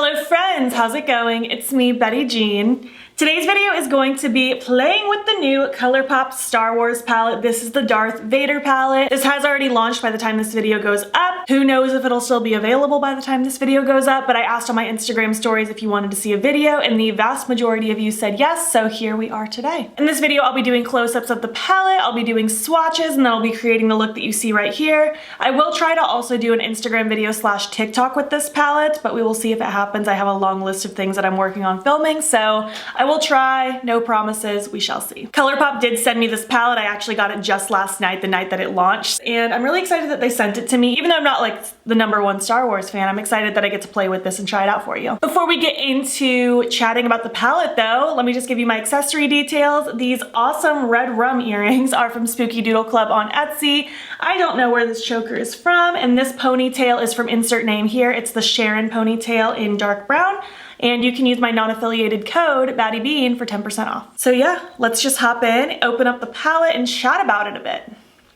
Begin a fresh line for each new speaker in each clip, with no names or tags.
Hello friends, how's it going? It's me, Betty Jean. Today's video is going to be playing with the new Colourpop Star Wars palette. This is the Darth Vader palette. This has already launched by the time this video goes up. Who knows if it'll still be available by the time this video goes up, but I asked on my Instagram stories if you wanted to see a video and the vast majority of you said yes, so here we are today. In this video, I'll be doing close-ups of the palette, I'll be doing swatches, and then I'll be creating the look that you see right here. I will try to also do an Instagram video / TikTok with this palette, but we will see if it happens. I have a long list of things that I'm working on filming, so I will try, no promises, we shall see. Colourpop did send me this palette. I actually got it just last night, the night that it launched, and I'm really excited that they sent it to me. Even though I'm not like the #1 Star Wars fan, I'm excited that I get to play with this and try it out for you. Before we get into chatting about the palette though, let me just give you my accessory details. These awesome red rum earrings are from Spooky Doodle Club on Etsy. I don't know where this choker is from, and this ponytail is from insert name here. It's the Sharon ponytail in dark brown. And you can use my non-affiliated code, battybean, for 10% off. So yeah, let's just hop in, open up the palette, and chat about it a bit.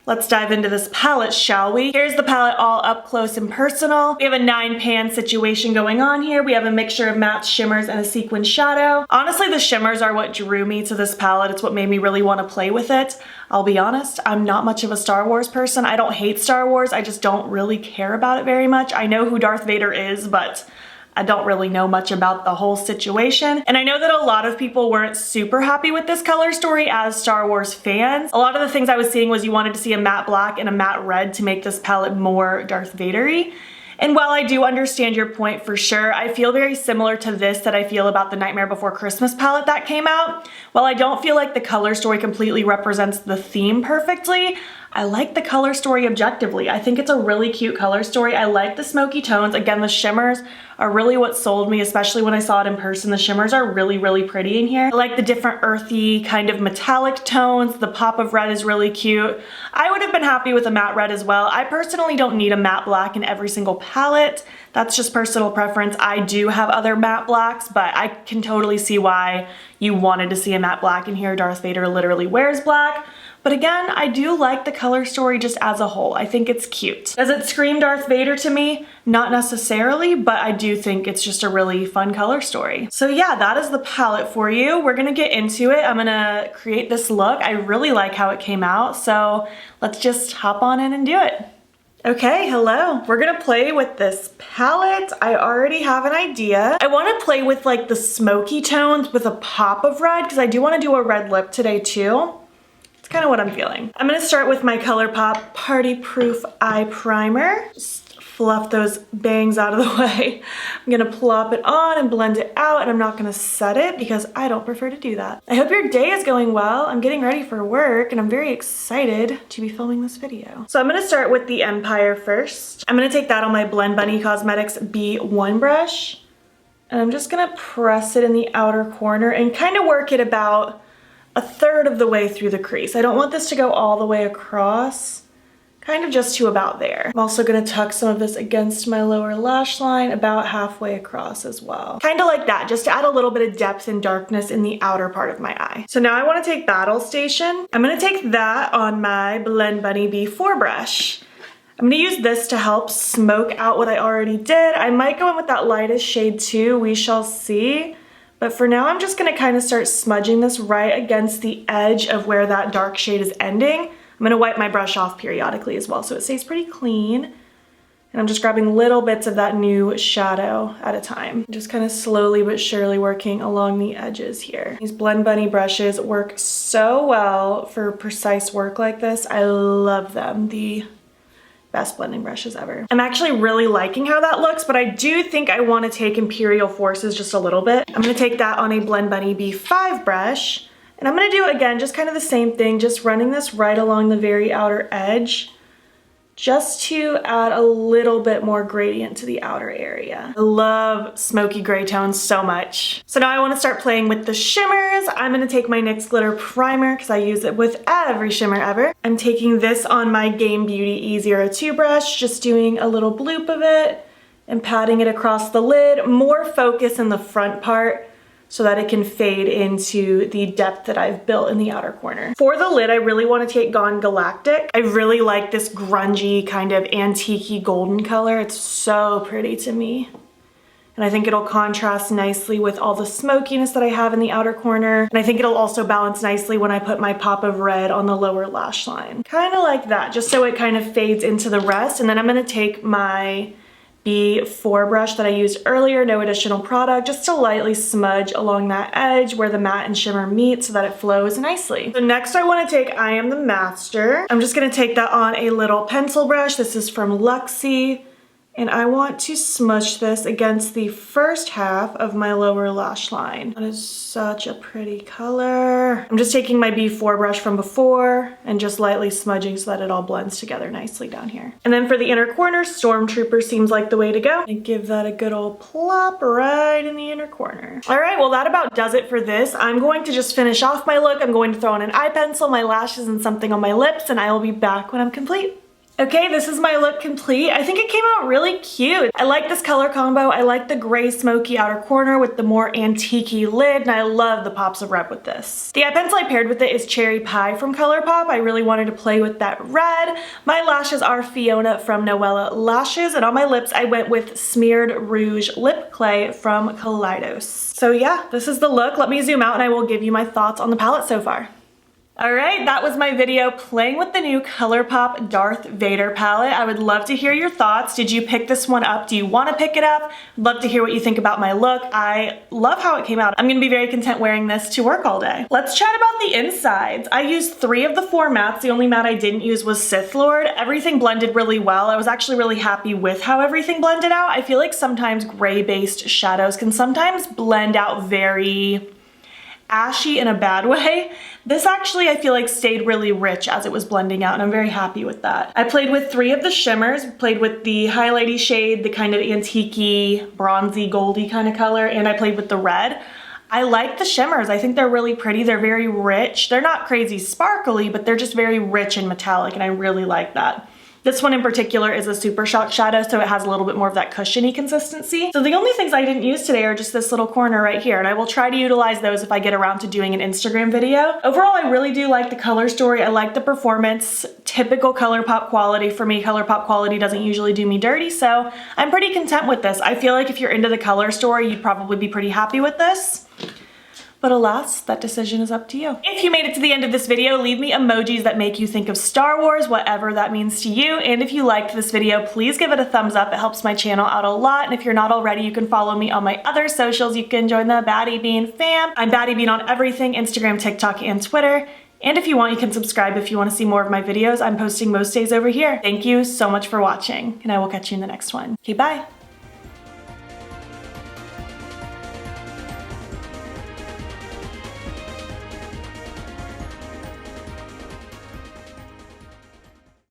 Let's dive into this palette, shall we? Here's the palette all up close and personal. We have a 9-pan situation going on here. We have a mixture of matte shimmers and a sequin shadow. Honestly, the shimmers are what drew me to this palette. It's what made me really want to play with it. I'll be honest, I'm not much of a Star Wars person. I don't hate Star Wars, I just don't really care about it very much. I know who Darth Vader is, but I don't really know much about the whole situation. And I know that a lot of people weren't super happy with this color story as Star Wars fans. A lot of the things I was seeing was you wanted to see a matte black and a matte red to make this palette more Darth Vader-y. And while I do understand your point for sure, I feel very similar to this that I feel about the Nightmare Before Christmas palette that came out. While I don't feel like the color story completely represents the theme perfectly, I like the color story objectively. I think it's a really cute color story. I like the smoky tones. Again, the shimmers are really what sold me, especially when I saw it in person. The shimmers are really, really pretty in here. I like the different earthy kind of metallic tones. The pop of red is really cute. I would have been happy with a matte red as well. I personally don't need a matte black in every single palette. That's just personal preference. I do have other matte blacks, but I can totally see why you wanted to see a matte black in here. Darth Vader literally wears black. But again, I do like the color story just as a whole. I think it's cute. Does it scream Darth Vader to me? Not necessarily, but I do think it's just a really fun color story. So yeah, that is the palette for you. We're gonna get into it. I'm gonna create this look. I really like how it came out, so let's just hop on in and do it. Okay, hello. We're gonna play with this palette. I already have an idea. I wanna play with like the smoky tones with a pop of red because I do wanna do a red lip today too. Kind of what I'm feeling. I'm gonna start with my Colourpop Party Proof Eye Primer. Just fluff those bangs out of the way. I'm gonna plop it on and blend it out, and I'm not gonna set it because I don't prefer to do that. I hope your day is going well. I'm getting ready for work and I'm very excited to be filming this video. So I'm gonna start with the Empire first. I'm gonna take that on my Blend Bunny Cosmetics B1 brush, and I'm just gonna press it in the outer corner and kind of work it about 1/3 of the way through the crease. I don't want this to go all the way across, kind of just to about there. I'm also gonna tuck some of this against my lower lash line about halfway across as well. Kind of like that, just to add a little bit of depth and darkness in the outer part of my eye. So now I wanna take Battle Station. I'm gonna take that on my Blend Bunny B4 brush. I'm gonna use this to help smoke out what I already did. I might go in with that lightest shade too, we shall see. But for now, I'm just gonna kind of start smudging this right against the edge of where that dark shade is ending. I'm gonna wipe my brush off periodically as well so it stays pretty clean. And I'm just grabbing little bits of that new shadow at a time. Just kind of slowly but surely working along the edges here. These Blend Bunny brushes work so well for precise work like this. I love them. The best blending brushes ever. I'm actually really liking how that looks, but I do think I want to take Imperial Forces just a little bit. I'm going to take that on a Blend Bunny B5 brush, and I'm going to do, again, just kind of the same thing, just running this right along the very outer edge, just to add a little bit more gradient to the outer area. I love smoky gray tones so much. So now I want to start playing with the shimmers. I'm going to take my NYX Glitter Primer because I use it with every shimmer ever. I'm taking this on my Game Beauty E02 brush, just doing a little bloop of it and patting it across the lid. More focus in the front part so that it can fade into the depth that I've built in the outer corner. For the lid, I really want to take Gone Galactic. I really like this grungy kind of antique-y golden color. It's so pretty to me. And I think it'll contrast nicely with all the smokiness that I have in the outer corner. And I think it'll also balance nicely when I put my pop of red on the lower lash line. Kind of like that, just so it kind of fades into the rest. And then I'm gonna take my B4 brush that I used earlier, no additional product, just to lightly smudge along that edge where the matte and shimmer meet so that it flows nicely. So next I wanna take I Am the Master. I'm just gonna take that on a little pencil brush. This is from Luxie. And I want to smudge this against the first half of my lower lash line. That is such a pretty color. I'm just taking my B4 brush from before and just lightly smudging so that it all blends together nicely down here. And then for the inner corner, Stormtrooper seems like the way to go. And give that a good old plop right in the inner corner. All right, well that about does it for this. I'm going to just finish off my look. I'm going to throw on an eye pencil, my lashes, and something on my lips, and I will be back when I'm complete. Okay, this is my look complete. I think it came out really cute. I like this color combo. I like the gray smoky outer corner with the more antique-y lid, and I love the pops of red with this. The eye pencil I paired with it is Cherry Pie from Colourpop. I really wanted to play with that red. My lashes are Fiona from Noella Lashes, and on my lips I went with Smeared Rouge Lip Clay from Kaleidos. So yeah, this is the look. Let me zoom out and I will give you my thoughts on the palette so far. Alright, that was my video playing with the new Colourpop Darth Vader palette. I would love to hear your thoughts. Did you pick this one up? Do you want to pick it up? I'd love to hear what you think about my look. I love how it came out. I'm going to be very content wearing this to work all day. Let's chat about the insides. I used 3 of the 4 mattes. The only matte I didn't use was Sith Lord. Everything blended really well. I was actually really happy with how everything blended out. I feel like sometimes gray-based shadows can sometimes blend out very ashy in a bad way. This actually I feel like stayed really rich as it was blending out, and I'm very happy with that. I played with 3 of the shimmers, played with the highlighty shade, the kind of antique-y, bronzy, goldy kind of color, and I played with the red. I like the shimmers. I think they're really pretty. They're very rich. They're not crazy sparkly, but they're just very rich and metallic, and I really like that. This one in particular is a Super Shock shadow, so it has a little bit more of that cushiony consistency. So the only things I didn't use today are just this little corner right here, and I will try to utilize those if I get around to doing an Instagram video. Overall, I really do like the color story. I like the performance. Typical Colourpop quality for me. Colourpop quality doesn't usually do me dirty, so I'm pretty content with this. I feel like if you're into the color story, you'd probably be pretty happy with this. But alas, that decision is up to you. If you made it to the end of this video, leave me emojis that make you think of Star Wars, whatever that means to you. And if you liked this video, please give it a thumbs up. It helps my channel out a lot. And if you're not already, you can follow me on my other socials. You can join the battybean fam. I'm battybean on everything, Instagram, TikTok, and Twitter. And if you want, you can subscribe if you want to see more of my videos. I'm posting most days over here. Thank you so much for watching, and I will catch you in the next one. Okay, bye.